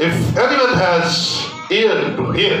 if anyone has ear to hear,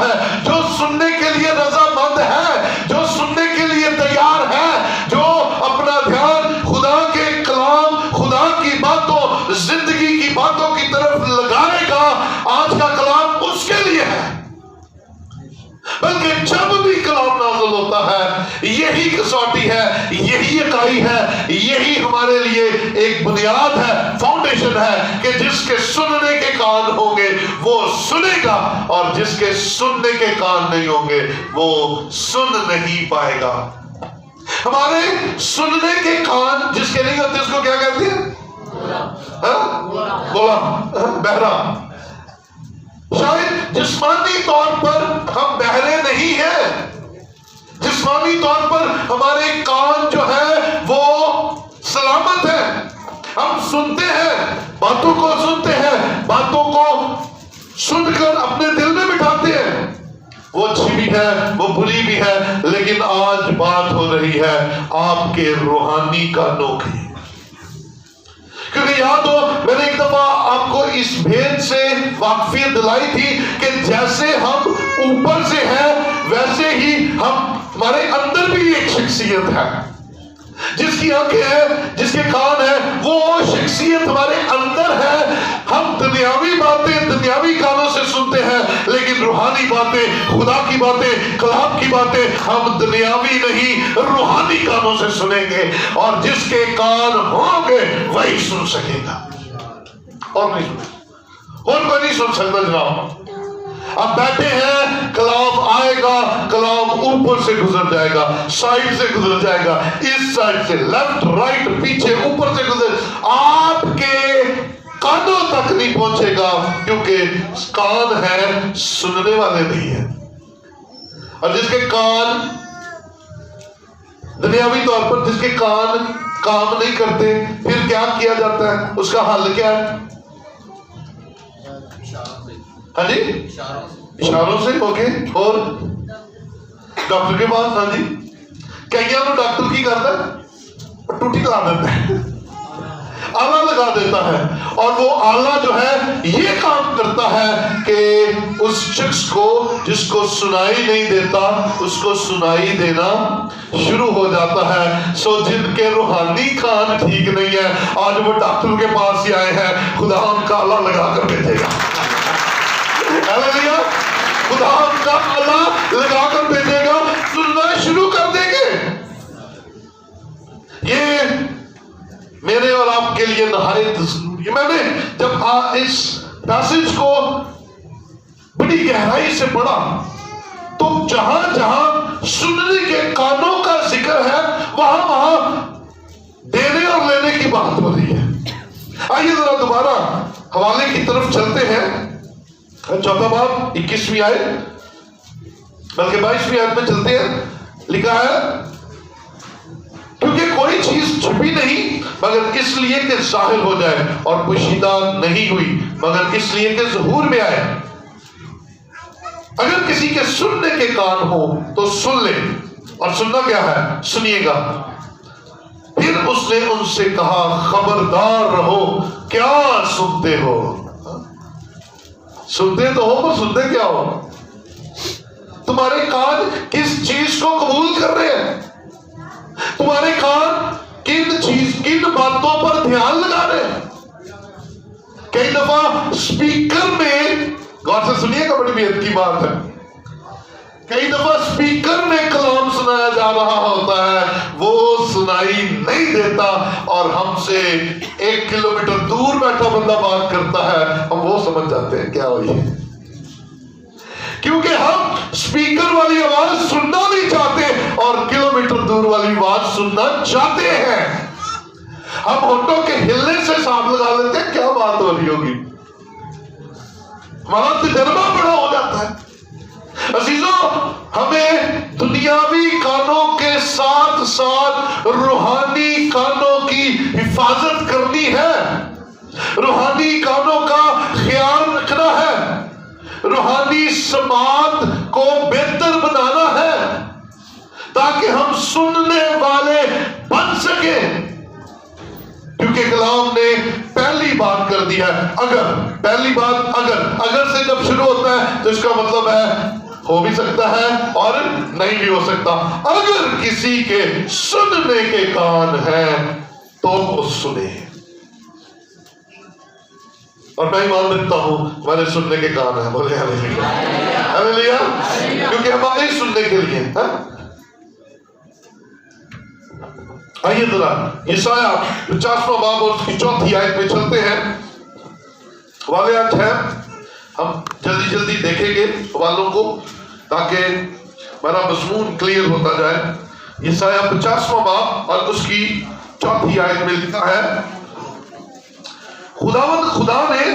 ہے، جو سننے کے لیے رضامند ہے، جو سننے کے لیے تیار ہے، جو اپنا دھیان خدا کے کلام، خدا کی باتوں، زندگی کی باتوں کی طرف لگائے گا، آج کا کلام اس کے لیے ہے۔ بلکہ جب بھی کلام نازل ہوتا ہے یہی کسوٹی ہے، یہی اکائی ہے، یہی ہمارے لیے ایک بنیاد ہے، فاؤنڈیشن ہے کہ جس کے سننے کے کان ہوں گے وہ سنے گا، اور جس کے سننے کے کان نہیں ہوں گے وہ سن نہیں پائے گا۔ ہمارے سننے کے کان جس کے نہیں ہوتے اس کو کیا کہتے ہیں؟ غلام، بہرا۔ شاید جسمانی طور پر ہم بہرے نہیں ہیں، جسمانی طور پر ہمارے کان جو ہے وہ سلامت ہے، ہم سنتے ہیں، باتوں کو سنتے ہیں، باتوں کو سن کر اپنے دل میں بٹھاتے ہیں، وہ اچھی بھی ہے وہ بری بھی ہے، لیکن آج بات ہو رہی ہے آپ کے روحانی کانوں کی۔ کیونکہ یاد ہو میں نے ایک دفعہ آپ کو اس بھید سے واقفیت دلائی تھی کہ جیسے ہم اوپر سے ہیں ویسے ہی ہمارے اندر بھی ایک شخصیت ہے، جس کی آنکھیں ہیں، جس کے کان ہیں، وہ شخصیت ہمارے اندر ہے۔ ہم دنیاوی باتیں دنیاوی کانوں سے سنتے ہیں، لیکن روحانی باتیں، خدا کی باتیں، کلام کی باتیں ہم دنیاوی نہیں روحانی کانوں سے سنیں گے، اور جس کے کان ہوں گے وہی سن سکے گا، اور نہیں سن، اور کوئی نہیں سن سکتا۔ جناب اب بیٹھے ہیں، کلام آئے گا، کلام اوپر سے گزر جائے گا، سائڈ سے گزر جائے گا، اس سائڈ سے، لیفٹ رائٹ پیچھے اوپر سے گزر، آپ کے کانوں تک نہیں پہنچے گا، کیونکہ کان ہے سننے والے نہیں ہیں۔ اور جس کے کان دنیاوی طور پر جس کے کان کام نہیں کرتے، پھر کیا کیا جاتا ہے؟ اس کا حل کیا ہے؟ ہاں جی، اشاروں سے، اوکے۔ اور ڈاکٹر کے پاس، ہاں جی، کئیوں کو ڈاکٹر کی کرتا ہے؟ ٹوٹی لگا دیتا ہے، آلہ لگا دیتا ہے، اور وہ آلہ جو ہے یہ کام کرتا ہے کہ اس شخص کو جس کو سنائی نہیں دیتا اس کو سنائی دینا شروع ہو جاتا ہے۔ سو جن کے روحانی کان ٹھیک نہیں ہے آج وہ ڈاکٹر کے پاس ہی آئے ہیں، خدا ان کا آلہ لگا کر بھیجے گا، خدا ان کا آلہ لگا کر بھیجے گا، سننا شروع کر دیں گے۔ یہ میرے اور آپ کے لیے نہایت ضروری ہے۔ میں نے جب اس پیسج کو بڑی گہرائی سے پڑھا تو جہاں جہاں سننے کے کانوں کا ذکر ہے وہاں وہاں دینے اور لینے کی بات ہو رہی ہے۔ آئیے ذرا دوبارہ حوالے کی طرف چلتے ہیں، 4 باب 21ویں آیت بلکہ 22ویں آیت میں چلتے ہیں۔ لکھا ہے کیونکہ کوئی چیز چھپی نہیں مگر اس لیے کہ ظاہر ہو جائے، اور پوشیدہ نہیں ہوئی مگر اس لیے کہ ظہور میں آئے۔ اگر کسی کے سننے کے کان ہو تو سن لے، اور سننا کیا ہے؟ سنیے گا۔ پھر اس نے ان سے کہا خبردار رہو، کیا سنتے ہو؟ سنتے تو ہو پر سنتے کیا ہو؟ تمہارے کان کس چیز کو قبول کر رہے ہیں؟ تمہارے کان کن باتوں پر دھیان لگا رہے ہیں؟ کئی دفعہ سپیکر میں، غور سے سنیے گا، بڑی بےعزتی کی بات ہے، کئی دفعہ سپیکر میں کلام سنایا جا رہا ہوتا ہے، وہ سنائی نہیں دیتا، اور ہم سے 1 کلومیٹر دور بیٹھا بندہ بات کرتا ہے، ہم وہ سمجھ جاتے ہیں کیا ہوئی ہے، کیونکہ ہم سپیکر والی آواز سننا نہیں چاہتے اور کلومیٹر دور والی آواز سننا چاہتے ہیں۔ ہم ہونٹوں کے ہلنے سے حساب لگا لیتے ہیں کیا بات ہو رہی ہوگی، ہمارا تجربہ بڑا ہو جاتا ہے۔ عزیزوں، ہمیں دنیاوی کانوں کے ساتھ ساتھ روحانی کانوں کی حفاظت کرنی ہے، روحانی کانوں کا خیال رکھنا ہے، روحانی سماعت کو بہتر بنانا ہے تاکہ ہم سننے والے بن سکیں، کیونکہ کلام نے پہلی بات کر دی ہے، اگر، پہلی بات اگر سے جب شروع ہوتا ہے تو اس کا مطلب ہے ہو بھی سکتا ہے اور نہیں بھی ہو سکتا. اگر کسی کے سننے کے کان ہیں تو وہ سنے. اور میں ایمان رکھتا ہوں ہمارے سننے کے کان ہیں. بولے ہاللیلویا ہاللیلویا. کیونکہ ہمارے سننے کے لیے. آئیے ذرا یسایہ 50واں باب اور اس کی 4تھی آیت میں چلتے ہیں. حوالے آج ہیں, ہم جلدی جلدی دیکھیں گے حوالوں کو تاکہ میرا مضمون کلیئر ہوتا جائے. یسایہ 50واں باب اور اس کی 4تھی آیت میں لکھا ہے, خداوند خدا نے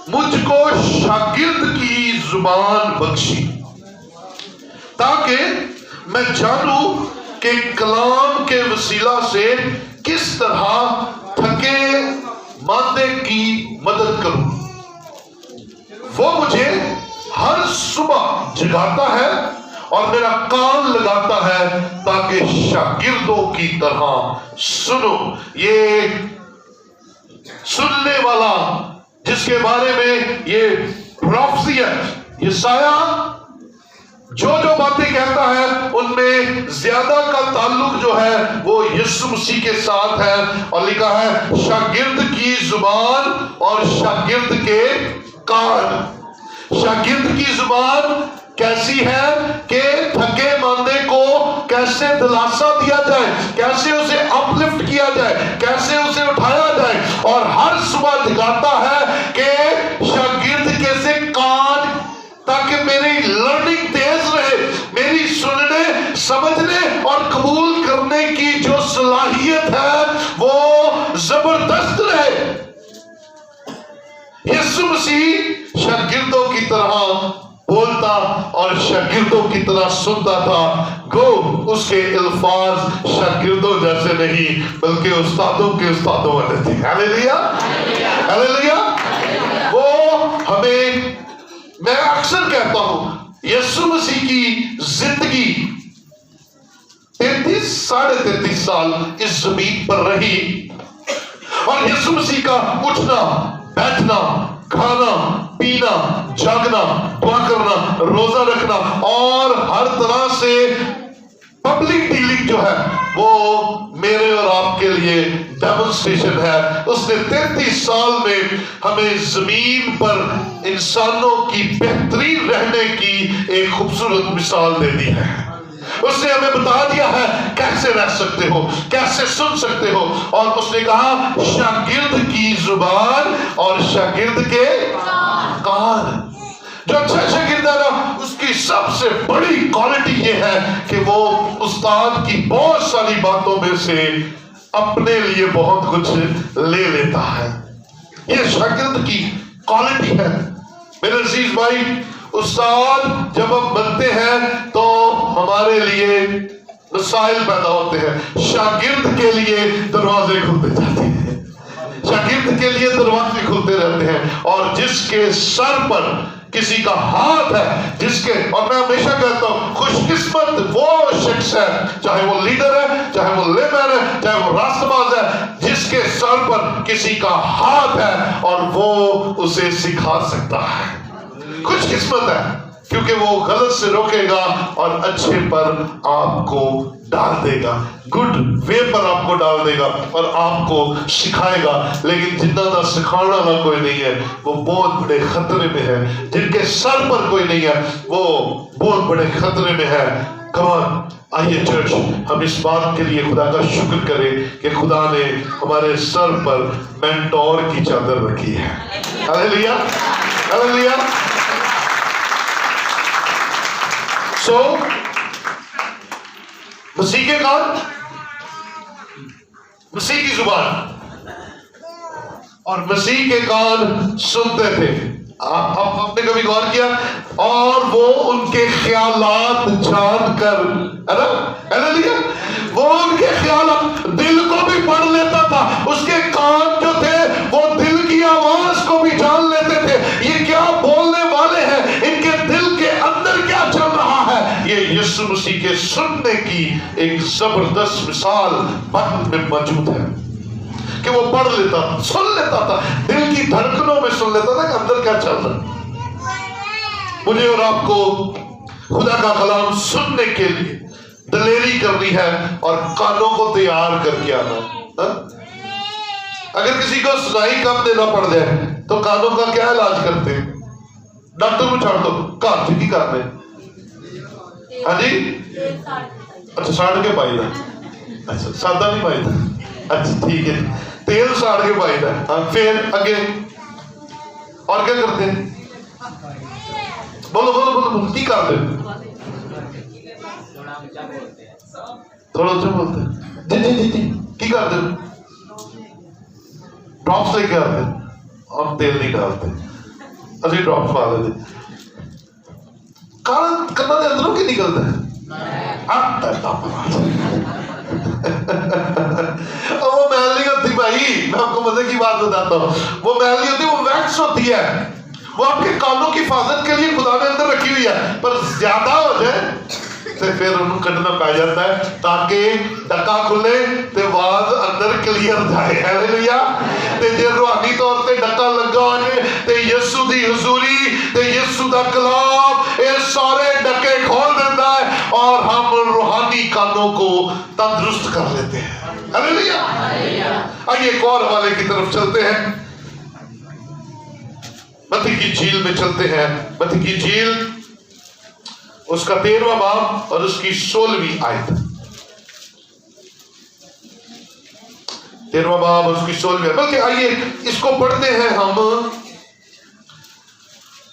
مجھ کو شاگرد کی زبان بخشی تاکہ میں جانوں کہ کلام کے وسیلہ سے کس طرح تھکے ماندے کی مدد کروں. وہ مجھے ہر صبح جگاتا ہے اور میرا کان لگاتا ہے تاکہ شاگردوں کی طرح سنو. یہ سننے والا جس کے بارے میں یہ پروفیسی ہے, یسایہ جو باتیں کہتا ہے ان میں زیادہ کا تعلق جو ہے وہ یسوع مسیح کے ساتھ ہے. اور لکھا ہے شاگرد کی زبان اور شاگرد کے کان. شاگرد کی زبان کیسی ہے کہ تھکے ماندے کو کیسے دلاسا دیا جائے, کیسے اسے اپ لفٹ کیا جائے, کیسے اسے اٹھایا جائے. اور ہر صبح جگاتا ہے کہ شاگرد کیسے کان, تاکہ میری لرننگ تیز رہے, میری سننے سمجھنے اور قبول کرنے کی جو صلاحیت ہے وہ زبردست رہے. یسوع مسیح شاگردوں کی طرح بولتا اور شاگردوں کی طرح سنتا تھا. گو اس کے الفاظ شاگردوں جیسے نہیں بلکہ استادوں کے استادوں والے تھے. ہاللیلویا ہاللیلویا. وہ ہمیں, میں اکثر کہتا ہوں یسوع مسیح کی زندگی 33 سال اس زمین پر رہی, اور یسوع مسیح کا اٹھنا بیٹھنا کھانا پینا جاگنا دعا کرنا روزہ رکھنا اور ہر طرح سے پبلک ڈیلنگ جو ہے وہ میرے اور آپ کے لیے ڈیمونسٹریشن ہے. اس نے 33 سال میں ہمیں زمین پر انسانوں کی بہترین رہنے کی ایک خوبصورت مثال دے دی ہے. اس نے ہمیں بتا دیا ہے کیسے رہ سکتے ہو, کیسے سن سکتے ہو. اور اس نے کہا شاگرد کی زبان اور شاگرد کے کان. جو اچھا شاگرد ہے نا اس کی سب سے بڑی کوالٹی یہ ہے کہ وہ استاد کی بہت ساری باتوں میں سے اپنے لیے بہت کچھ لے لیتا ہے. یہ شاگرد کی کوالٹی ہے. میرے عزیز بھائی, استاد جب ہم بنتے ہیں تو ہمارے لیے مسائل پیدا ہوتے ہیں. شاگرد کے لیے دروازے کھلتے جاتے ہیں, شاگرد کے لیے دروازے کھلتے رہتے ہیں. اور جس کے سر پر کسی کا ہاتھ ہے, جس کے, اور میں ہمیشہ کہتا ہوں خوش قسمت وہ شخص ہے, چاہے وہ لیڈر ہے, چاہے وہ لیمن ہے, چاہے وہ راست باز ہے, جس کے سر پر کسی کا ہاتھ ہے اور وہ اسے سکھا سکتا ہے. خوش قسمت ہے کیونکہ وہ غلط سے روکے گا اور اچھے پر آپ کو ڈال دے گا, گڈ وے پر آپ کو ڈال دے گا اور آپ کو سکھائے گا. لیکن جنہ نہ سکھانے والا کوئی نہیں ہے وہ بہت بڑے خطرے میں ہے. جن کے سر پر کوئی نہیں ہے وہ بہت بڑے خطرے میں ہے. کمان آئیے چرچ ہم اس بات کے لیے خدا کا شکر کریں کہ خدا نے ہمارے سر پر مینٹور کی چادر رکھی ہے. ہاللیلویا ہاللیلویا. سو مسیح کے کان, مسیح کی زبان اور مسیح کے کان سنتے تھے. آپ نے کبھی غور کیا؟ اور وہ ان کے خیالات جان کر, وہ ان کے خیالات دل کو بھی پڑھ لیتا تھا. اس کے کان جو تھے وہ دل کی آواز کو بھی جان لیتے تھے. یہ کیا بولنے والے ہیں, ان کے دل کے اندر کیا چل رہا ہے. یہ یسوع مسیح کے سننے کی ایک زبردست مثال متن میں موجود ہے کہ وہ پڑھ لیتا, سن لیتا تھا, دل کی دھڑکنوں میں سن لیتا تھا کہ اندر کیا چل رہا ہے. مجھے اور آپ کو خدا کا کلام سننے کے لیے دلیری کرنی ہے اور کانوں کو تیار کر کے آنا. اگر کسی کو سنائی کم دینا پڑ جائے تو کانوں کا کیا علاج کرتے ہیں؟ ڈاکٹر کو چھوڑ دو، کہاں ٹھیک ہی کرنے. ہاں جی، اچھا ساڑ کے پائی دا، اچھا سادہ نہیں پائی دا، اچھا ٹھیک ہے، تیل ساڑ کے پائی دا. ہاں پھر آگے اور کیا کرتے ہیں؟ بولو بولو بولو بولو، کی کرتے ہیں؟ تھوڑا اچھا بولتے ہیں. جی جی جی جی کی کرتے ہیں؟ ڈراپس لے کے آتے ہیں اور تیل نہیں ڈالتے، اسی ڈراپس پا لیتے. کنا دے اندروں کی نکلتا ہے. وہ محل نہیں ہوتی بھائی، میں آپ کو مزے کی بات بتاتا ہوں. وہ محل نہیں ہوتی، وہ ویکس ہوتی ہے. وہ آپ کے کانوں کی حفاظت کے لیے خدا نے اندر رکھی ہوئی ہے، پر زیادہ ہو جائے تو پھر انہوں کٹنا پہ جاتا ہے تاکہ ڈکا کھلے تو آواز اندر کلیئر جائے. ہاللیلویا. تے جے روحانی طور تے ڈکا لگا ہو جائے تے یسو دی حضوری تے یسو دا کلام اے سارے ڈکے کھول دیتا ہے اور ہم روحانی کانوں کو تندرست کر لیتے ہیں. ہاللیلویا. آئیے ایک اور حوالے کی طرف چلتے ہیں. متی کی جھیل میں چلتے ہیں. متی کی جھیل اس کا 13واں باب اور اس کی 16ویں آیت. 13واں باب اور اس کی 16ویں، بلکہ آئیے اس کو پڑھتے ہیں ہم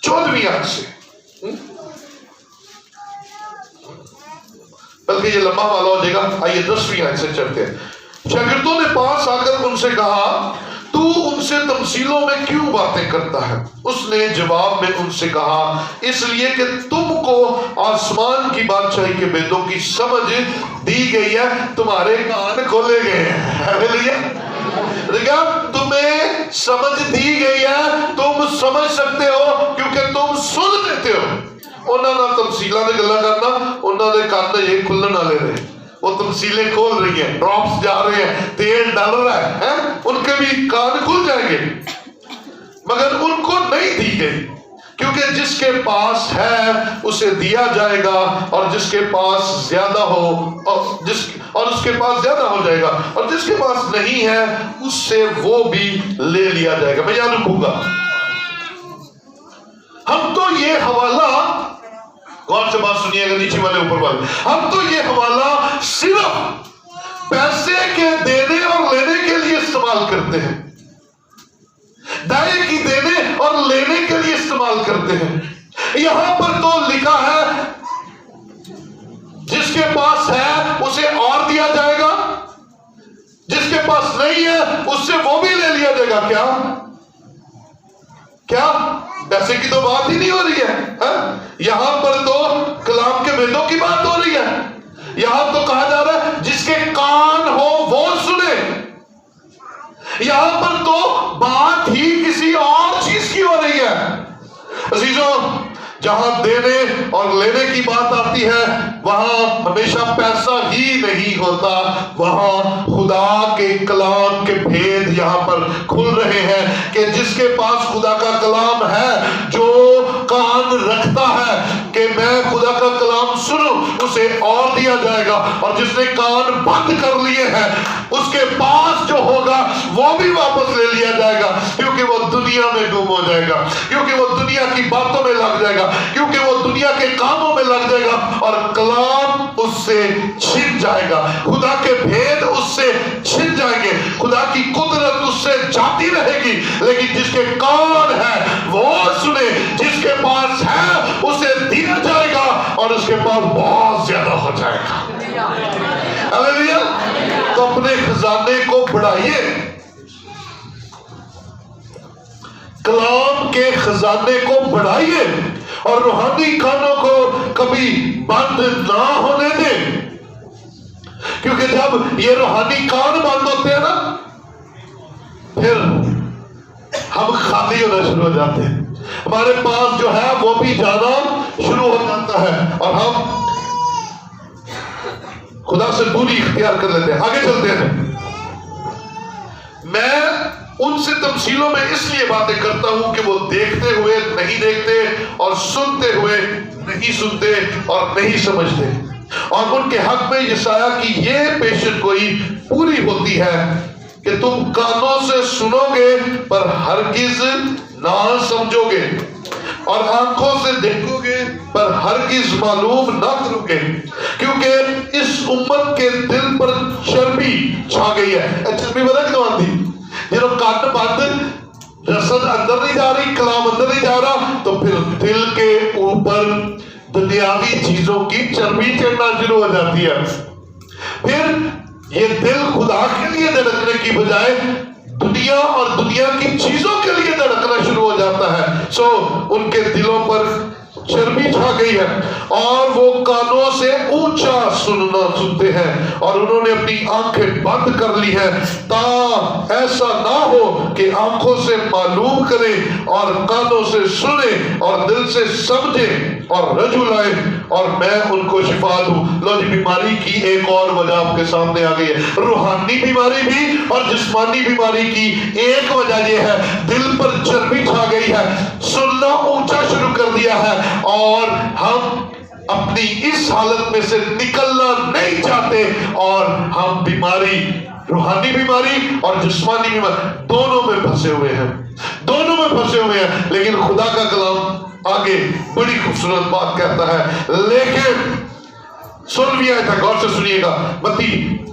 14ویں آیت سے، بلکہ یہ لمبا والا ہو جائے گا. آئیے 10ویں آیت سے چلتے ہیں. شاگردوں نے پاس آ کر ان سے کہا تو ان سے تمثیلوں میں کیوں باتیں کرتا ہے؟ اس نے جواب میں ان سے کہا اس لیے کہ تم کو آسمان کی بادشاہی کے بیدوں کی سمجھ دی گئی ہے، تمہارے کان کھولے گئے ہیں. ہاللیلویا. دیکھا، تمہیں سمجھ دی گئی ہے، تم سمجھ سکتے ہو کیونکہ تم سن لیتے ہو. انہوں نے تمثیلوں نے گلا کرنا، انہوں نے کان یہ کھلن والے رہے، وہ تمثیلیں کھول رہی ہیں، ڈراپس جا رہے ہیں، تیل ڈال رہا ہے، ان کے بھی کان کھل جائیں گے. مگر ان کو نہیں دی گئی کیونکہ جس کے پاس ہے اسے دیا جائے گا اور جس کے پاس زیادہ ہو اور اس کے پاس زیادہ ہو جائے گا، اور جس کے پاس نہیں ہے اس سے وہ بھی لے لیا جائے گا. میں یاد رکھوں گا. ہم تو یہ حوالہ، کون سے بات سنیے گا نیچے والے اوپر والے، ہم تو یہ حوالہ صرف پیسے کے دینے اور لینے کے لیے استعمال کرتے ہیں، دائیں کی دینے اور لینے کے لیے استعمال کرتے ہیں. یہاں پر تو لکھا ہے جس کے پاس ہے اسے اور دیا جائے گا، جس کے پاس نہیں ہے اس سے وہ بھی لے لیا جائے گا. کیا پیسے کی تو بات ہی نہیں ہو رہی ہے. یہاں پر تو کلام کے بیدوں کی بات ہو رہی ہے. یہاں تو کہا جا رہا ہے جس کے کان ہو وہ سنے. یہاں پر تو بات ہی کسی اور چیز کی ہو رہی ہے. عزیزوں، جہاں دینے اور لینے کی بات آتی ہے وہاں ہمیشہ پیسہ ہی نہیں ہوتا، وہاں خدا کے کلام کے بھید یہاں پر کھل رہے ہیں کہ جس کے پاس خدا کا کلام ہے، جو کان رکھتا ہے کہ میں خدا کا کلام سنوں، اسے اور دیا جائے گا، اور جس نے کان بند کر لیے ہیں اس کے پاس جو ہوگا وہ بھی واپس لے لیا جائے گا، کیونکہ وہ دنیا میں گم ہو جائے گا، کیونکہ وہ دنیا کی باتوں میں لگ جائے گا، کیونکہ وہ دنیا کے کاموں میں لگ جائے گا، اور کلام اس سے چھن جائے گا، خدا کے بھید اس سے چھن جائیں گے، خدا کی قدرت اس سے جاتی رہے گی. لیکن جس کے کان ہے وہ سنے، جس کے پاس ہے اسے دیا جائے گا اور اس کے پاس بہت زیادہ ہو جائے گا. ہاللیلویا. تو اپنے خزانے کو بڑھائیے، کلام کے خزانے کو بڑھائیے اور روحانی کانوں کو کبھی بند نہ ہونے دیں، کیونکہ جب یہ روحانی کان بند ہوتے ہیں نا پھر ہم خالی ہونا شروع ہو جاتے ہیں، ہمارے پاس جو ہے وہ بھی جانا شروع ہو جاتا ہے اور ہم خدا سے دوری اختیار کر لیتے ہیں. آگے چلتے ہیں. میں ان سے تمثیلوں میں اس لیے باتیں کرتا ہوں کہ وہ دیکھتے ہوئے نہیں دیکھتے اور سنتے ہوئے نہیں نہیں سنتے اور نہیں سمجھتے. اور ان کے حق میں یسایہ کی یہ پیشن گوئی پوری ہوتی ہے کہ تم کانوں سے سنو گے پر ہرگز نہ سمجھو گے، اور آنکھوں سے دیکھو گے پر ہرگز معلوم نہ کرو گے، کیونکہ اس امت کے دل پر چربی چھا گئی ہے. چربی پتہ کیوں آتی؟ جنہوں کان بند، رسد اندر نہیں جا رہی، کلام اندر نہیں جا رہا، تو پھر دل کے اوپر دنیاوی چیزوں کی چربی چڑھنا شروع ہو جاتی ہے. پھر یہ دل خدا کے لیے دھڑکنے کی بجائے دنیا اور دنیا کی چیزوں کے لیے دھڑکنا شروع ہو جاتا ہے. ان کے دلوں پر چربی چھا گئی ہے اور وہ کانوں سے اونچا سنتے ہیں، اور انہوں نے اپنی آنکھیں بند کر لی ہے تا ایسا نہ ہو کہ آنکھوں سے معلوم کرے اور کانوں سے سنے اور دل سے سمجھے اور رجوع لائے اور میں ان کو شفا دوں. لو جی، بیماری کی ایک اور وجہ آپ کے سامنے آ گئی ہے. روحانی بیماری بھی اور جسمانی بیماری کی ایک وجہ یہ ہے، دل پر چربی چھا گئی ہے، سننا اونچا شروع کر دیا ہے، اور ہم اپنی اس حالت میں سے نکلنا نہیں چاہتے، اور ہم بیماری، روحانی بیماری اور جسمانی بیماری دونوں میں پھنسے ہوئے ہیں، دونوں میں پھنسے ہوئے ہیں. لیکن خدا کا کلام آگے بڑی خوبصورت بات کہتا ہے. لیکن 16ویں آیت ہے، غور سے سنیے گا، متی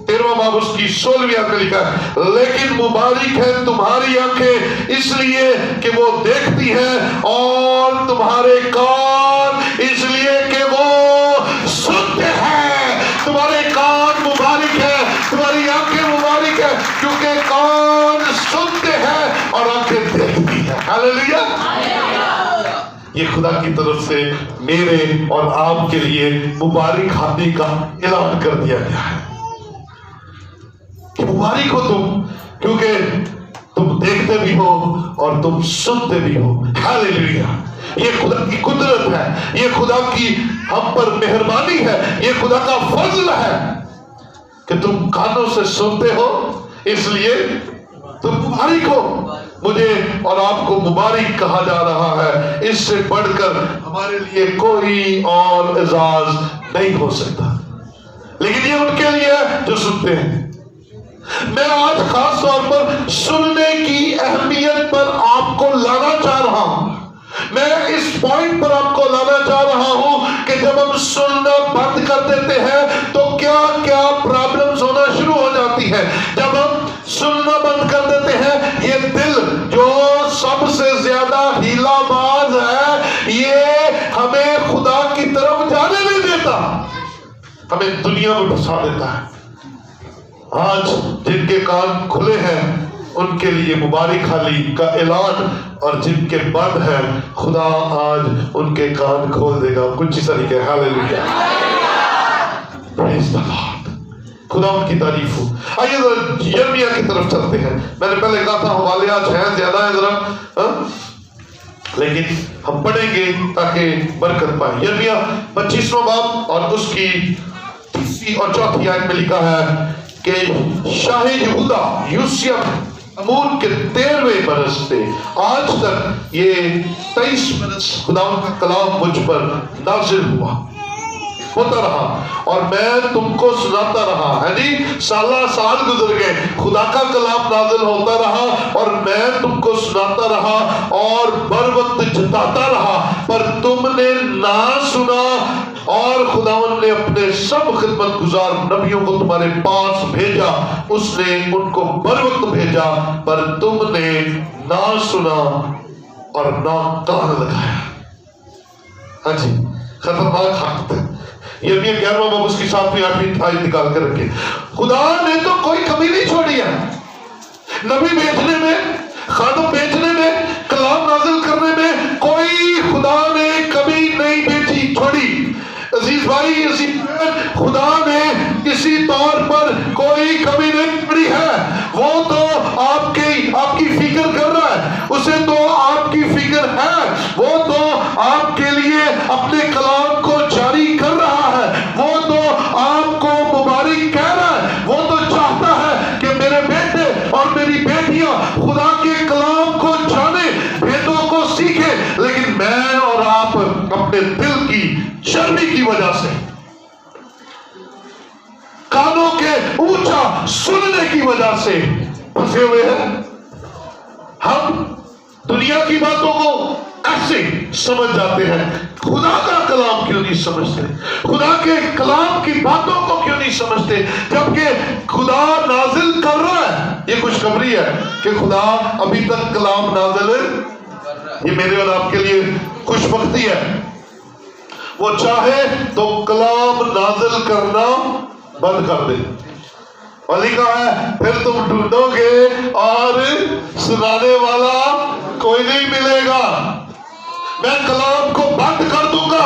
13واں باب اس کی 16ویں آیت میں لکھا ہے، لیکن مبارک ہے تمہاری آنکھیں اس لیے کہ وہ دیکھتی ہیں، اور تمہارے کان اس لیے کہ وہ سنتے ہیں. تمہارے کان مبارک ہے، تمہاری آنکھیں مبارک ہے، کیونکہ کان سنتے ہیں اور آنکھیں دیکھتی ہیں. ہاللیلویا. یہ خدا کی طرف سے میرے اور آپ کے لیے مبارک ہاتھی کا اعلان کر دیا گیا ہے کہ مبارک ہو تم، کیونکہ تم دیکھتے بھی ہو اور تم سنتے بھی ہو. ہاللیلویا. یہ خدا کی قدرت ہے، یہ خدا کی ہم پر مہربانی ہے، یہ خدا کا فضل ہے کہ تم کانوں سے سنتے ہو، اس لیے تم مبارک ہو. مجھے اور آپ کو مبارک کہا جا رہا ہے، اس سے بڑھ کر ہمارے لیے کوئی اور اعزاز نہیں ہو سکتا. لیکن یہ ان کے لیے جو سنتے ہیں. میں آج خاص طور پر سننے کی اہمیت پر آپ کو لانا چاہ رہا ہوں. میں اس پوائنٹ پر آپ کو لانا چاہ رہا ہوں کہ جب ہم سننا بند کر دیتے ہیں تو کیا کیا پرابلمز ہونا شروع ہو جاتی ہے. جب ہم سننا بند کر دیتے ہیں، یہ دل جو سب سے زیادہ ہیلا باز ہے، یہ ہمیں خدا کی طرف جانے نہیں دیتا، ہمیں دنیا میں پھنسا دیتا ہے. آج جن کے کان کھلے ہیں ان کے لیے مبارک حالی کا اعلان، اور جن کے بند ہیں خدا آج ان کے کان کھول دے گا کچھ اس طریقے. ہاللیلویا. پریز دی لارڈ. خدا ان کی تعریف ہو. آئیے ذرا یرمیہ کی طرف چلتے ہیں. میں نے پہلے کہا تھا حوالے آج ہیں زیادہ ہیں ذرا، لیکن ہم پڑھیں گے تاکہ برکت پائیں. یرمیہ 25واں باب اور اس کی 3 اور 4 آیت میں لکھا ہے کہ شاہ یہودا یوسیہ امون کے 13ویں برس سے آج تک یہ 23 برس خداوند کا کلام مجھ پر نازل ہوتا رہا اور میں تم کو سناتا رہا. یعنی سالہ سال گزر گئے، خدا کا کلام نازل ہوتا رہا اور میں تم کو سناتا رہا اور بر وقت جتاتا رہا، پر تم نے نہ سنا. اور خداوند نے اپنے سب خدمت گزار نبیوں کو تمہارے پاس بھیجا، اس نے ان کو بر وقت بھیجا، پر تم نے نہ سنا اور نہ کان لگایا. ہاں جی، خطرناک حالت ہے. یرمیہ 11واں باب اس کی 7ویں 8ویں آیت نکال کے رکھے. خدا نے تو کوئی کمی نہیں چھوڑی ہے، نبی بھیجنے میں، خادم بھیجنے میں، کلام نازل کرنے میں کوئی خدا نے کمی نہیں بھیجی چھوڑی. عزیز بھائی، عزیز بہن، خدا نے کسی طور پر کوئی کمی نہیں پڑی ہے. وہ تو آپ کی فکر کر رہا ہے، اسے تو آپ کی فکر ہے، وہ تو آپ کے لیے اپنے کلام کو جاری کر رہا ہے، وہ تو آپ کو مبارک کہہ رہا ہے، وہ تو چاہتا ہے کہ میرے بیٹے اور میری بیٹیاں خدا کے کلام کو جانے، بھیدوں کو سیکھیں. لیکن میں اور آپ اپنے دل کی چربی کی وجہ سے، کانوں کے اونچا سننے کی وجہ سے پھنسے ہوئے ہیں۔ ہم دنیا کی باتوں کو ایسے سمجھ جاتے ہیں، خدا کا کلام کیوں نہیں سمجھتے، خدا کے کلام کی باتوں کو کیوں نہیں سمجھتے، جبکہ خدا نازل کر رہا ہے۔ یہ خوشخبری ہے کہ خدا ابھی تک کلام نازل ہے۔ یہ میرے اور آپ کے لیے خوش بختی ہے۔ وہ چاہے تو کلام نازل کرنا بند کر دے، اور لکھا ہے پھر تم ڈھونڈو گے اور سنانے والا کوئی نہیں ملے گا۔ میں کلام کو بند کر دوں گا،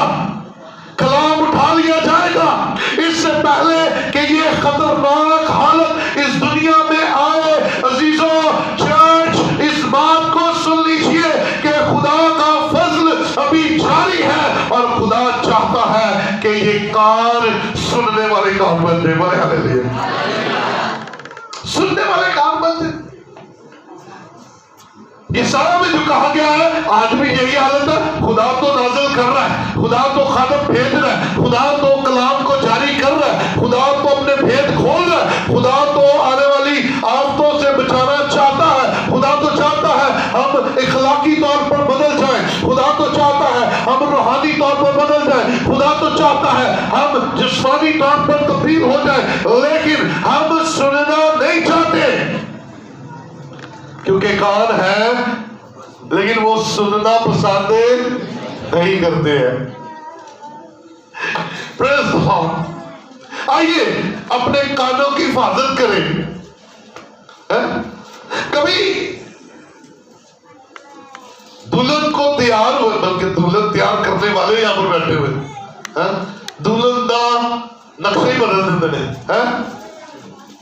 کلام اٹھا لیا جائے گا۔ اس سے پہلے کہ یہ خطرناک حالت اس دنیا میں آئے، عزیزوں، چرچ اس بات کو سن لیجئے کہ خدا کا فضل ابھی جاری ہے، اور خدا چاہتا ہے کہ یہ کان سننے والے کان بن جائے۔ بولے ہاللیلویا، سننے والے کان بن جائے۔ یہ سارا میں جو کہا گیا ہے آج بھی یہی حالت ہے۔ خدا تو نازل کر رہا ہے، خدا تو خادم بھیج رہا ہے، خدا تو کلام کو جاری کر رہا ہے، خدا تو اپنے بھید کھول رہا ہے، خدا تو آنے والی آفتوں سے بچانا چاہتا ہے، خدا تو چاہتا ہے ہم اخلاقی طور پر بدل جائیں، خدا تو چاہتا ہے ہم روحانی طور پر بدل جائیں، خدا تو چاہتا ہے ہم جسمانی طور پر تبدیل ہو جائیں، لیکن ہم سننا نہیں چاہتے کیونکہ کان ہے لیکن وہ سننا پسند نہیں کرتے ہیں۔ پریز دی لارڈ۔ آئیے اپنے کانوں کی حفاظت کریں۔ کبھی دلہن کو تیار ہوئے، بلکہ دلہن تیار کرنے والے یہاں پر بیٹھے ہوئے، دلہن دا نقشہ ہی بدل دیتے ہیں۔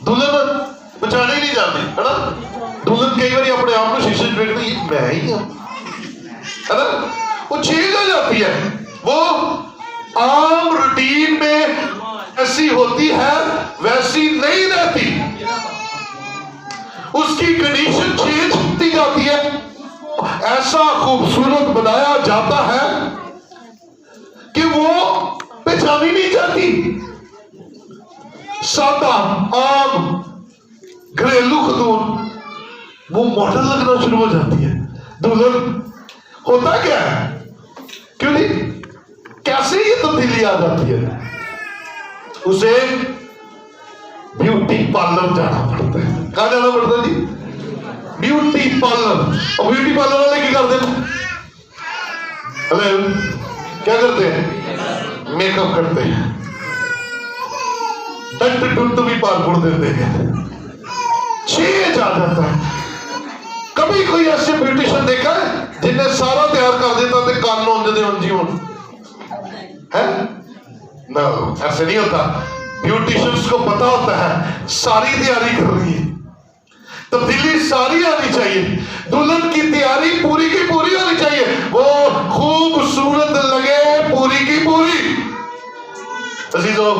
دلہن بچانے ہی نہیں جاتی ہے نا، دلہن کئی بار اپنے آپ کو شیشے میں دیکھتی ہے، میں ہی ہوں، ہے نا، وہ چینج ہو جاتی ہے، وہ عام روٹین میں ایسی ہوتی ہے ویسی نہیں رہتی، اس کی کنڈیشن چینج ہوتی جاتی ہے، ایسا خوبصورت بنایا جاتا ہے کہ وہ پہچانی نہیں جاتی۔ سادہ عام گھریلو خاتون وہ ماڈل لگنا شروع ہو جاتی ہے۔ دلہن ہوتا کیا ہے، کیوں نہیں، کیسے یہ تبدیلی آ جاتی ہے، اسے بیوٹی پارلر جانا پڑتا ہے۔ کہاں جانا پڑتا ہے جی؟ Beauty parlour. اور بیوٹی پارلر والے کیا کرتے ہیں؟ کیا کرتے ہیں؟ میک اپ کرتے ہیں، ڈنٹ ڈنٹ بھی پار پڑ دیتے ہیں، چینج آ جاتا ہے۔ کبھی کوئی ایسے بیوٹیشن دیکھا ہے جنہیں سارا تیار کر دیتا تھے کانوں انجدے انجیون ہے؟ نہ، ایسے نہیں ہوتا۔ بیوٹیشنز کو پتا ہوتا ہے ساری تیاری کر رہی ہے، تبدیلی ساری آنی چاہیے، دلہن کی تیاری پوری کی پوری ہونی چاہیے، وہ خوبصورت لگے پوری کی پوری۔ عزیزوں،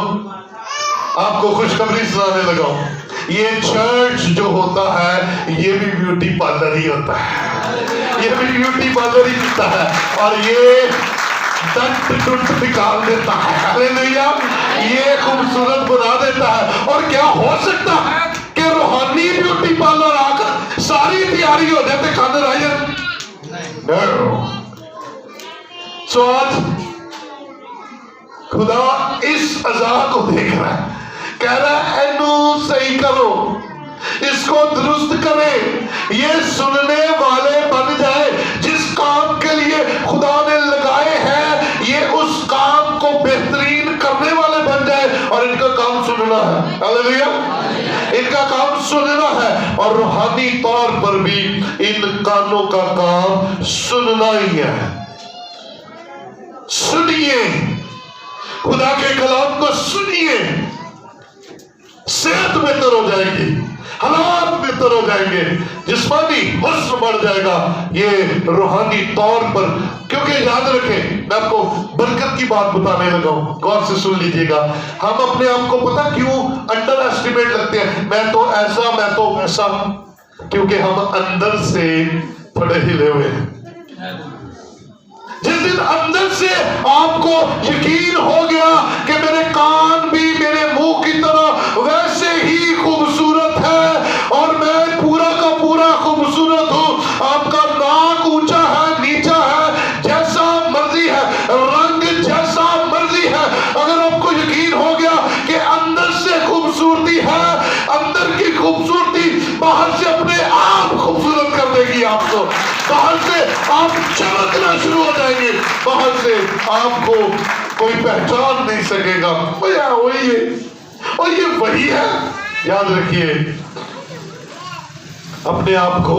آپ کو خوشخبری سنانے لگا ہوں، یہ چرچ جو ہوتا ہے یہ بھی بیوٹی پارلر ہی ہوتا ہے، یہ بھی بیوٹی پارلر ہی ہوتا ہے، اور یہ دنت ٹنٹ نکال دیتا ہے، ہاللیلویا، یہ خوبصورت بنا دیتا ہے۔ اور کیا ہو سکتا ہے کہ روحانی بیوٹی پارلر آ کر ساری تیاری ہو جاتے کھانے رائے؟ سو آج خدا اس عزا کو دیکھ رہا ہے، کہہ رہا ہے اینو صحیح کرو، اس کو درست کرے، یہ سننے والے بن جائے، جس کام کے لیے خدا نے لگائے ہیں یہ اس کام کو بہترین کرنے والے بن جائے، اور ان کا کام سننا ہے۔ ہاللیلویا، ان کا کام سننا ہے، اور روحانی طور پر بھی ان کانوں کا کام سننا ہی ہے۔ سنیے خدا کے کلام کو، سنیے، صحت بہتر ہو جائے گی، حالات بہتر ہو جائیں گے، جسمانی حسن بڑھ جائے گا، یہ روحانی طور پر۔ کیونکہ یاد رکھیں، میں آپ کو برکت کی بات بتانے لگا ہوں، غور سے سن لیجئے گا۔ ہم اپنے آپ کو پتہ کیوں انڈر ایسٹیمیٹ لگتے ہیں، میں تو ایسا، میں تو ویسا، کیونکہ ہم اندر سے تھوڑے ہلے ہوئے ہیں۔ جس دن اندر سے آپ کو یقین ہو گیا کہ میرے کان بھی میرے منہ کی طرح ویسے ہی خوبصورت ہے اور میں پورا کا پورا خوبصورت ہوں، آپ کا ناک اونچا ہے نیچا ہے جیسا مرضی ہے، رنگ جیسا مرضی ہے، اگر آپ کو یقین ہو گیا کہ اندر سے خوبصورتی ہے، اندر کی خوبصورتی باہر سے اپنے آپ خوبصورت کر دے گی، آپ کو باہر سے آپ چمکنا شروع ہو جائیں گے، باہر سے آپ کو کوئی پہچان نہیں سکے گا، وہی ہے اور یہ وہی ہے۔ یاد رکھیے، اپنے آپ کو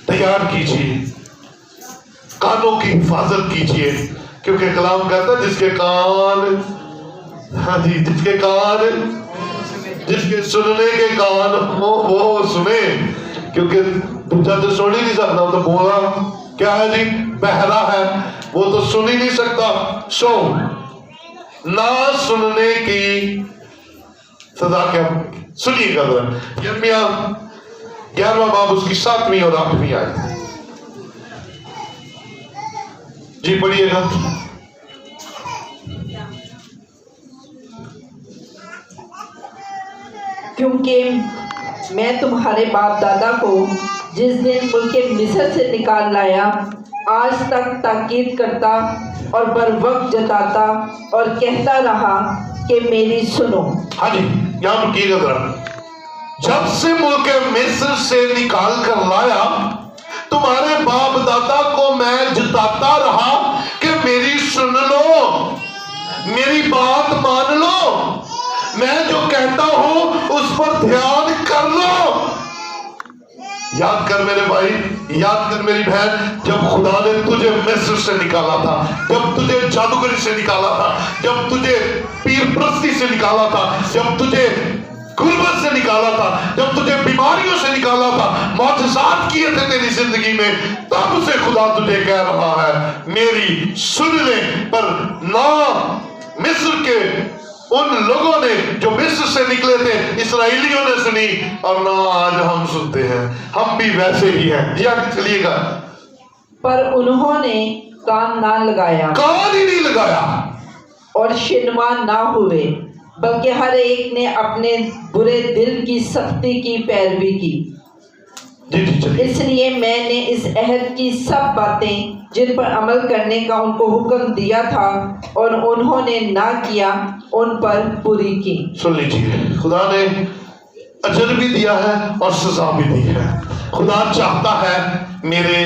تیار کیجیے، کانوں کی حفاظت کیجیے، کیونکہ کلام کہتا ہے جس کے کان، ہاں جی، جس کے کان، جس کے سننے کے کان ہو وہ سنے، کیونکہ دوسرا تو سن ہی نہیں سکتا، وہ تو بولا کیا ہے جی، بہرا ہے، وہ تو سن ہی نہیں سکتا۔ سو نہ سننے کی سزا کیا؟ سنیے گا ذرا یرمیا 11واں باب اس کی 7ویں اور 8ویں آیت، جی پڑھیے گا۔ کیونکہ میں تمہارے باپ دادا کو جس دن ملک مصر سے نکال لایا آج تک تاکید کرتا اور بر وقت جتاتا اور کہتا رہا کہ میری سنو۔ ہاں جی، یہاں رکیے گا ذرا۔ جب سے ملک مصر سے نکال کر لایا تمہارے باپ دادا کو میں جتاتا رہا کہ میری سن لو، میری بات مان لو، میں جو کہتا ہوں اس پر دھیان کر لو۔ یاد کر میرے بھائی، یاد کر میری بہن، جب خدا نے تجھے مصر سے نکالا تھا، جب تجھے جادوگری سے نکالا تھا، جب تجھے پیر پرستی سے نکالا تھا، جب تجھے غربت سے نکالا تھا، جب تجھے بیماریوں سے نکالا تھا، معجزات کیے تھے تیری زندگی میں، تب سے خدا تجھے کہہ رہا ہے میری سن لے۔ پر نہ مصر کے ان لوگوں نے جو مصر سے نکلے تھے اسرائیلیوں نے سنی، اور نہ آج ہم سنتے ہیں، ہم بھی ویسے ہی ہیں۔ یا چلیے گا، پر انہوں نے کان نہ لگایا، کان ہی نہیں لگایا، اور شنوا نہ ہوئے، بلکہ ہر ایک نے اپنے برے دل کی سختی کی پیروی کی۔ جی جی چلیے۔ اس لیے میں نے اس عہد کی سب باتیں جن پر عمل کرنے کا ان کو حکم دیا تھا اور انہوں نے نہ کیا، ان پر پوری کی۔ سن لیجیے، خدا نے اجر بھی دیا ہے اور سزا بھی دی ہے۔ خدا چاہتا ہے میرے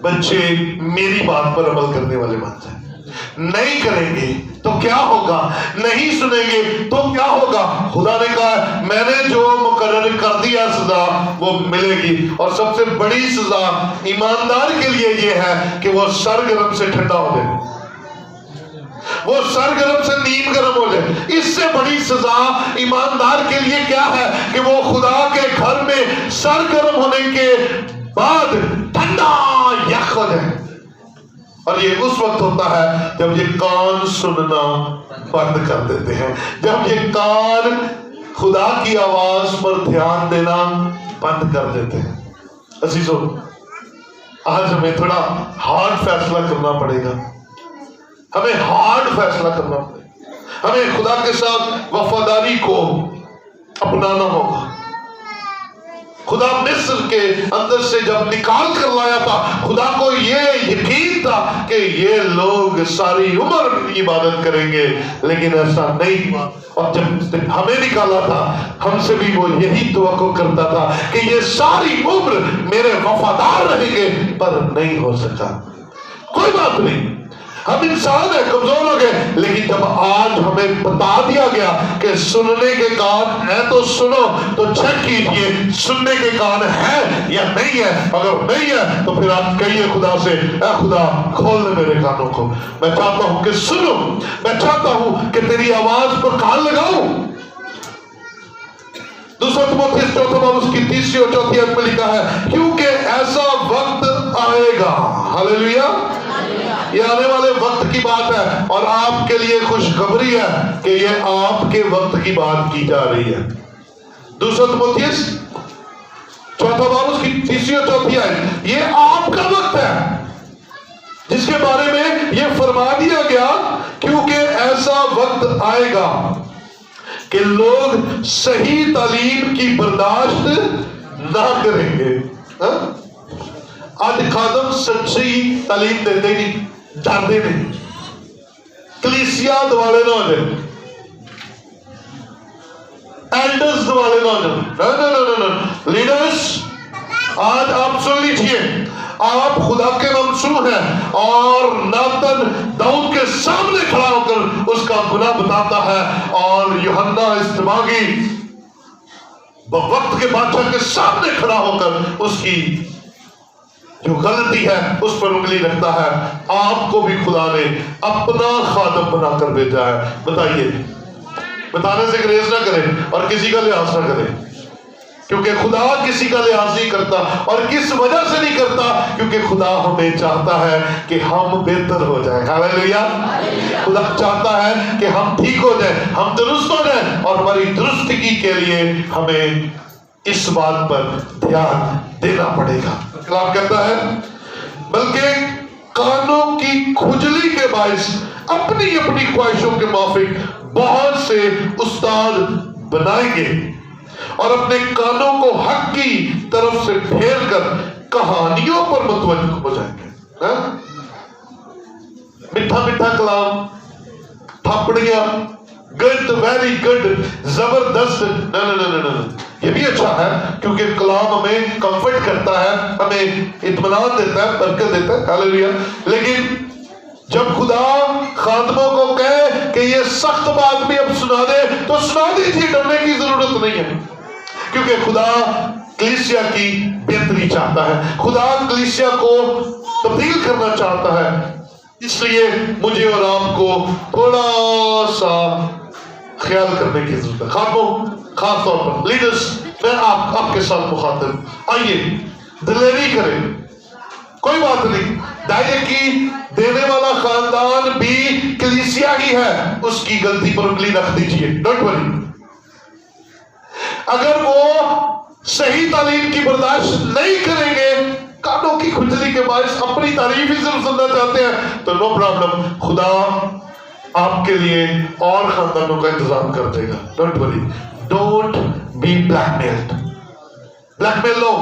بچے میری بات پر عمل کرنے والے بن جائیں۔ نہیں کریں گے تو کیا ہوگا؟ نہیں سنیں گے تو کیا ہوگا؟ خدا نے کہا میں نے جو مقرر کر دیا سزا وہ ملے گی، اور سب سے بڑی سزا ایماندار کے لیے یہ ہے کہ وہ سرگرم سے ٹھنڈا ہو جائے، وہ سرگرم سے نیم گرم ہو جائے۔ اس سے بڑی سزا ایماندار کے لیے کیا ہے کہ وہ خدا کے گھر میں سرگرم ہونے کے بعد ٹھنڈا یخ ہو جائے۔ اور یہ اس وقت ہوتا ہے جب یہ کان سننا بند کر دیتے ہیں، جب یہ کان خدا کی آواز پر دھیان دینا بند کر دیتے ہیں۔ عزیزو، آج ہمیں تھوڑا ہارڈ فیصلہ کرنا پڑے گا، ہمیں ہارڈ فیصلہ کرنا پڑے گا، ہمیں خدا کے ساتھ وفاداری کو اپنانا ہوگا۔ خدا مصر کے اندر سے جب نکال کر لایا تھا، خدا کو یہ یقین تھا کہ یہ لوگ ساری عمر عبادت کریں گے، لیکن ایسا نہیں ہوا۔ اور جب ہمیں نکالا تھا ہم سے بھی وہ یہی توقع کرتا تھا کہ یہ ساری عمر میرے وفادار رہیں گے، پر نہیں ہو سکا۔ کوئی بات نہیں، ہم انسان ہیں، کمزور ہو گئے، لیکن جب آج ہمیں بتا دیا گیا کہ سننے کے کان ہیں تو سنو، تو چیک کیجئے سننے کے کان ہیں یا نہیں ہے۔ اگر نہیں ہے تو پھر آپ کہیے خدا سے، اے خدا کھول دے میرے کانوں کو، میں چاہتا ہوں کہ سنوں، میں چاہتا ہوں کہ تیری آواز پر کان لگاؤں۔ دوسرا تموتھیوس چوتھا باب اس کی 3 اور 4 آیت میں لکھا ہے کیونکہ ایسا وقت آئے گا، ہاللیلویا، یہ آنے والے وقت کی بات ہے، اور آپ کے لیے خوشخبری ہے کہ یہ آپ کے وقت کی بات کی جا رہی ہے۔ دوسرا تموتھیوس چوتھا باب اس کی 3 اور 4 آیت، یہ آپ کا وقت ہے۔ جس کے بارے میں یہ فرما دیا گیا کیونکہ ایسا وقت آئے گا کہ لوگ صحیح تعلیم کی برداشت نہ کریں گے. آج خادم سچی تعلیم دیتے نہیں، ڈرتے نہیں. کلیسیا دوالے نہ ہو جائے، ایلڈرز دوالے نہ ہو جائے. لیڈرز آج آپ سن لیجئے، آپ خدا کے منصور ہیں اور ناتن داؤد کے سامنے کھڑا ہو کر اس کا گناہ بتاتا ہے، اور یوحنا استماغی وقت کے بادشاہ کے سامنے کھڑا ہو کر اس کی جو غلطی ہے اس پر انگلی رکھتا ہے. آپ کو بھی خدا نے اپنا خادم بنا کر بھیجا ہے. بتائیے، بتانے سے گریز نہ کریں اور کسی کا لحاظ نہ کریں، کیونکہ خدا کسی کا لحاظ نہیں کرتا. اور کس وجہ سے نہیں کرتا؟ کیونکہ خدا ہمیں چاہتا ہے کہ ہم بہتر ہو جائیں. ہاللیلویا. خدا چاہتا ہے کہ ہم ٹھیک ہو جائیں، ہم درست ہو جائیں، اور ہماری درستگی کے لیے ہمیں اس بات پر دھیان دینا پڑے گا. کلام کہتا ہے بلکہ کانوں کی کھجلی کے باعث اپنی اپنی خواہشوں کے موافق بہت سے استاد بنائیں گے اور اپنے کانوں کو حق کی طرف سے پھیر کر کہانیوں پر متوجہ ہو جائیں گے. میٹھا میٹھا کلام، تھپڑیاں، گڈ، ویری گڈ، زبردست. یہ بھی اچھا ہے کیونکہ کلام ہمیں کمفرٹ کرتا ہے، ہمیں اطمینان دیتا ہے، برکت دیتا ہے. ہاللیلویا. لیکن جب خدا خادموں کو کہے کہ یہ سخت بات بھی اب سنا دے تو سنا دیجیے، ڈرنے کی ضرورت نہیں ہے، کیونکہ خدا کلیسیا کی بہتری چاہتا ہے. خدا کلیسیا کو تبدیل کرنا چاہتا ہے. اس لیے مجھے اور آپ کو تھوڑا سا خیال کرنے کی ضرورت ہے. خادموں، خاص طور پر لیڈرز، میں آپ کے ساتھ مخاطب، آئیے دلیری کریں. کوئی بات نہیں، دائیں کی دینے والا خاندان بھی کلیسیا ہی ہے، اس کی غلطی پر انگلی رکھ دیجئے. Don't worry. اگر وہ صحیح تعلیم کی برداشت نہیں کریں گے، کانوں کی کھجلی کے باعث اپنی تعریف ہی صرف سننا چاہتے ہیں، تو نو پرابلم، خدا آپ کے لیے اور خاندانوں کا انتظام کر دے گا. Don't worry. Don't be blackmailed. Blackmail لو.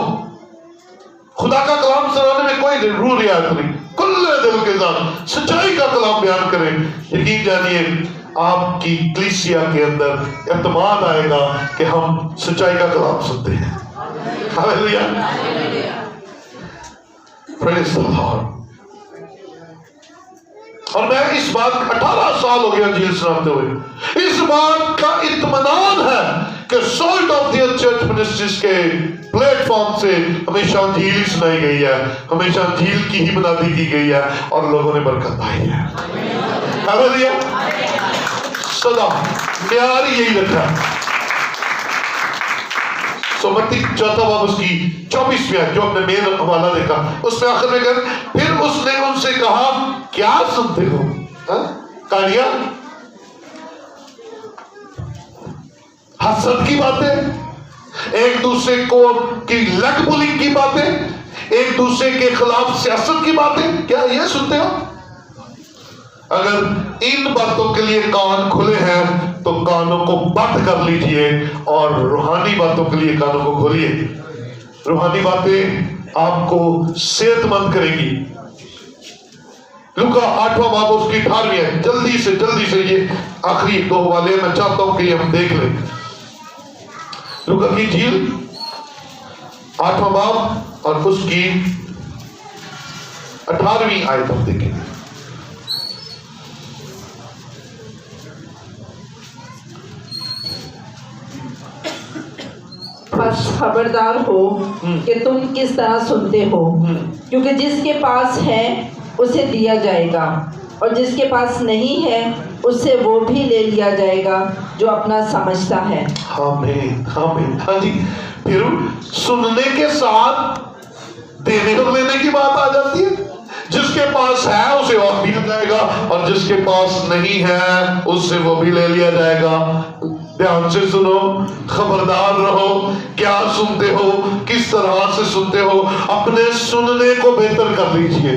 خدا کا کلام سنانے میں کوئی ضرور رعایت نہیں. کھلے دل کے ساتھ سچائی کا کلام بیان کریں. یقین جانیے آپ کی کلیسیا کے اندر اعتماد آئے گا کہ ہم سچائی کا کلام سنتے ہیں. ہاللیلویا. پریز دی لارڈ. اور میں اس بات 18 سال ہو گیا انجیل سناتے ہوئے، اس بات کا اطمینان ہے کہ salt of the earth church ministries کے پلیٹ فارم سے ہمیشہ انجیل ہی سنائی گئی ہے، ہمیشہ انجیل کی ہی منادی کی گئی ہے، اور لوگوں نے برکت پائی ہے. ہاللیلویا. صدا معیار یہی رکھا. سو متی چوتھا باب اس کی 24ویں آیت جو ہم نے مین حوالہ دیکھا، اس میں آخر میں کہا پھر اس نے ان سے کہا کیا سنتے ہو؟ کہانیاں، حسد کی باتیں، ایک دوسرے کو کی لگ بلنگ کی باتیں، ایک دوسرے کے خلاف سیاست کی باتیں، کیا یہ سنتے ہو؟ اگر ان باتوں کے لیے کان کھلے ہیں تو کانوں کو بند کر لیجئے اور روحانی باتوں کے لیے کانوں کو کھولیے. روحانی باتیں آپ کو صحت مند کریں گی. لوکا 8واں باب اس کی 18ویں ہے. جلدی سے یہ آخری 2 حوالے میں چاہتا ہوں کہ یہ ہم دیکھ لیں. لوکا کی انجیل 8واں باب اور اس کی 18ویں آیت ہم دیکھیں. بس خبردار ہو کہ تم کس طرح سنتے ہو، کیونکہ جس کے پاس ہے اسے دیا جائے گا، اور جس کے پاس نہیں ہے اس سے وہ بھی لے لیا جائے گا جو اپنا سمجھتا ہے. آمین آمین. ہاں جی. پھر سننے کے ساتھ دینے اور لینے کی بات آ جاتی ہے. جس کے پاس ہے اسے اور دیا جائے گا، اور جس کے پاس نہیں ہے اس سے وہ بھی لے لیا جائے گا. دھیان سے سنو، خبردار رہو. کیا سنتے ہو، کس طرح سے سنتے ہو، اپنے سننے کو بہتر کر لیجئے.